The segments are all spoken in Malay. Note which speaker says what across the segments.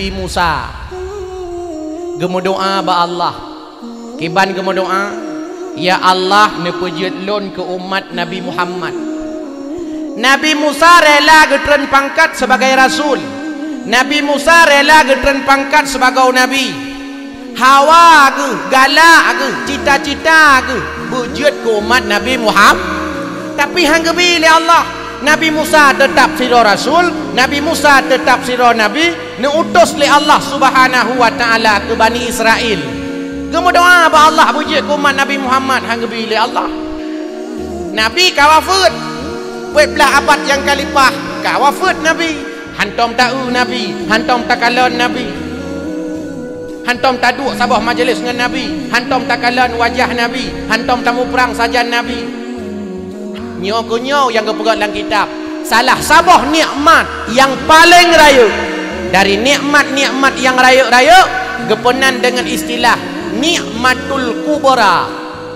Speaker 1: Nabi Musa gemu doa ba Allah kiban gemu doa ya Allah ne pejut lon ke umat Nabi Muhammad. Nabi Musa rela getren pangkat sebagai rasul. Nabi Musa rela getren pangkat sebagai nabi. Hawa ke galak ke cita-cita ke pejut ke umat Nabi Muhammad. Tapi hang gebi le Allah Nabi Musa tetap siro rasul, Nabi Musa tetap siro nabi, neutus li Allah Subhanahu wa taala ke Bani Israel. Gemu doa ba Allah bujik ke umat Nabi Muhammad hang gebi li Allah. Nabi kawafut. Buat belah abad yang kalipah kawafut Nabi. Hantom tahu Nabi, hantom takalon Nabi. Hantom taduk sabah majlis dengan Nabi, hantom takalon wajah Nabi, hantom tamu perang sajan Nabi. Nyo kunyo yang kepegat dalam kitab salah sabah nikmat yang paling raya dari nikmat-nikmat yang raya-raya gepenan dengan istilah nikmatul kubra,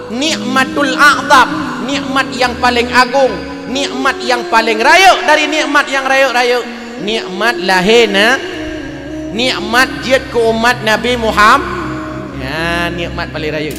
Speaker 1: nikmatul a'zam, nikmat yang paling agung, nikmat yang paling raya dari nikmat yang raya-raya, nikmat lahirna, nikmat jid ke umat Nabi Muhammad. Ya, nikmat paling raya.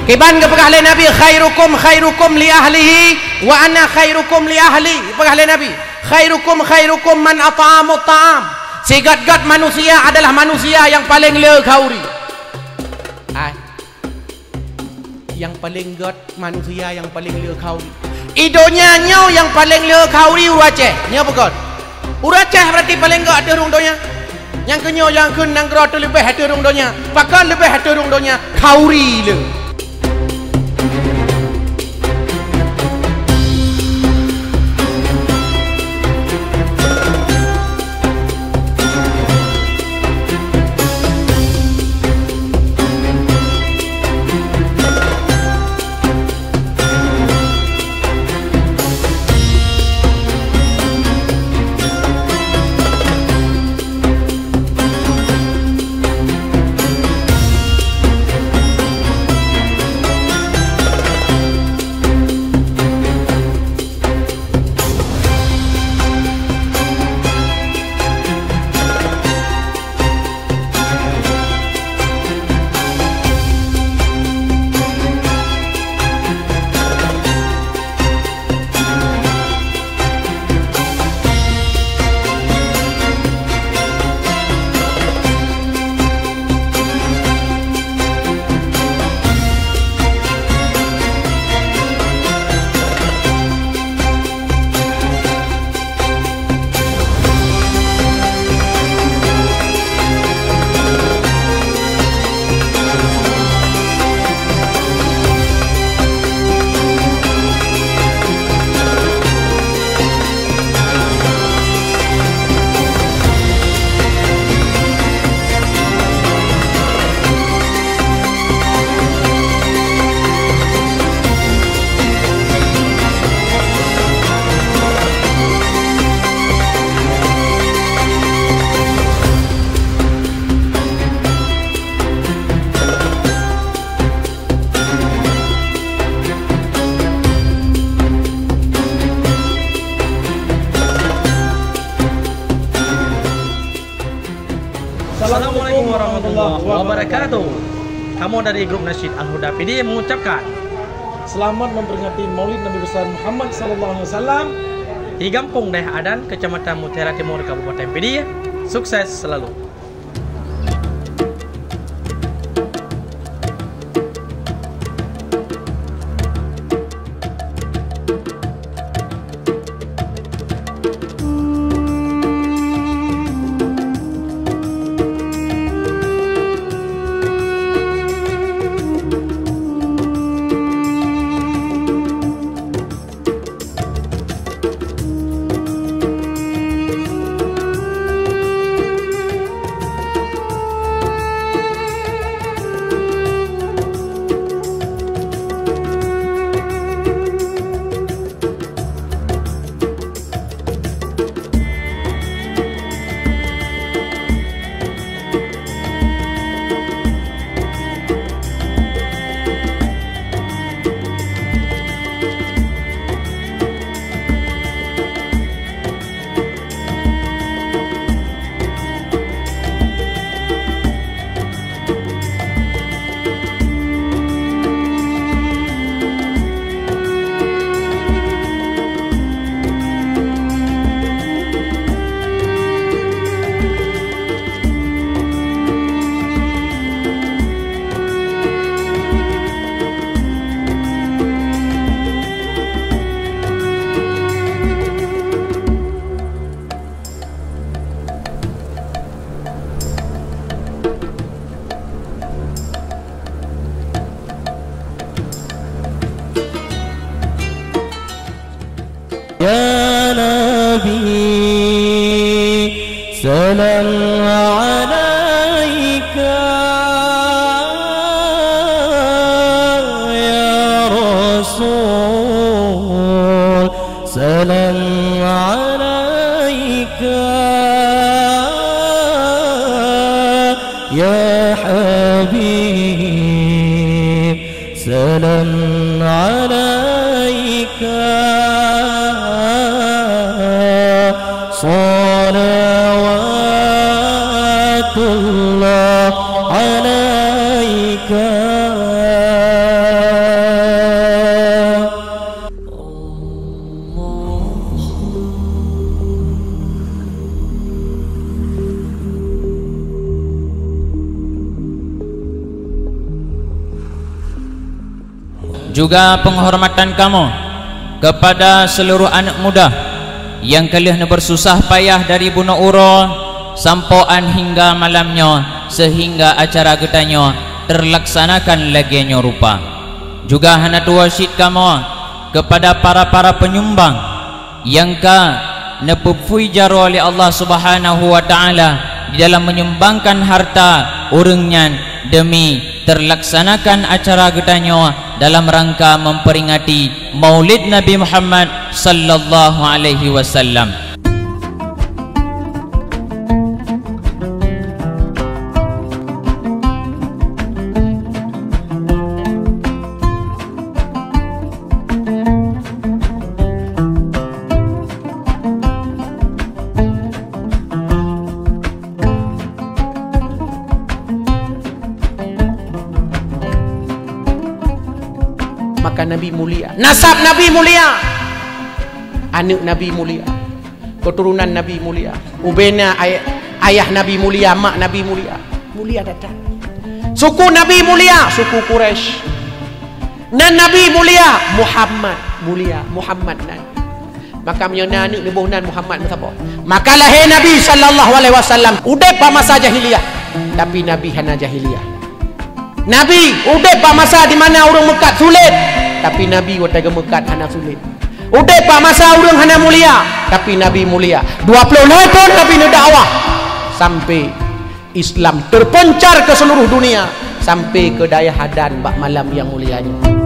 Speaker 1: Kiban ke pegah Nabi khairukum li ahlihi wa ana khairukum li ahli. Pegah Nabi khairukum man at'amu ta'am. Segat-gat manusia adalah manusia yang paling le kauri. Yang paling gat manusia yang paling le kauri. Idonya nyau yang paling le kauri uraceh. Nya bukan. Uraceh berarti paling enggak ada rung donya. Yang kenyo yang kun nang gro tu lebih ada rung donya. Pakan lebih ada rung donya kauri le.
Speaker 2: Assalamualaikum warahmatullahi wabarakatuh. Kamu dari grup Nasyid Al-Huda PD mengucapkan
Speaker 3: selamat memperingati Maulid Nabi besar Muhammad sallallahu alaihi wasallam
Speaker 2: di Kampung Deh Adan, Kecamatan Mutiara Timur, Kabupaten PD. Sukses selalu.
Speaker 4: Ya Nabi, salam alaika, ya Rasul, salam alaika, ya Habib, salam alaika. Salawatullah alaika.
Speaker 5: Juga penghormatan kamu kepada seluruh anak muda yang kalihna bersusah payah dari bunuh uro sampoan hingga malamnya sehingga acara getanya terlaksanakan laginya rupa. Juga hana wasit kamu kepada para penyumbang yang nepupui jaro oleh Allah Subhanahu wa taala di dalam menyumbangkan harta urangnya demi terlaksanakan acara getanya dalam rangka memperingati Maulid Nabi Muhammad sallallahu alaihi wasallam.
Speaker 1: Maka Nabi mulia, nasab Nabi mulia, anak Nabi mulia, keturunan Nabi mulia, ubena ayah Nabi mulia, mak Nabi mulia, mulia datang. Suku Nabi mulia, suku Quraisy. Nan Nabi mulia, Muhammad mulia, Muhammad nan. Maka menyana anak lebuh nan Muhammad siapa? Maka lahir Nabi sallallahu alaihi wasallam udai pa masa jahiliyah, tapi Nabi hana jahiliyah. Nabi udah pak masa di mana orang Mekat sulit, tapi Nabi wataga Mekat hana sulit. Udah pak masa orang hana mulia, tapi Nabi mulia. 20 tahun Nabi dakwah sampai Islam terpencar ke seluruh dunia, sampai ke daya hadan bak malam yang mulia ini.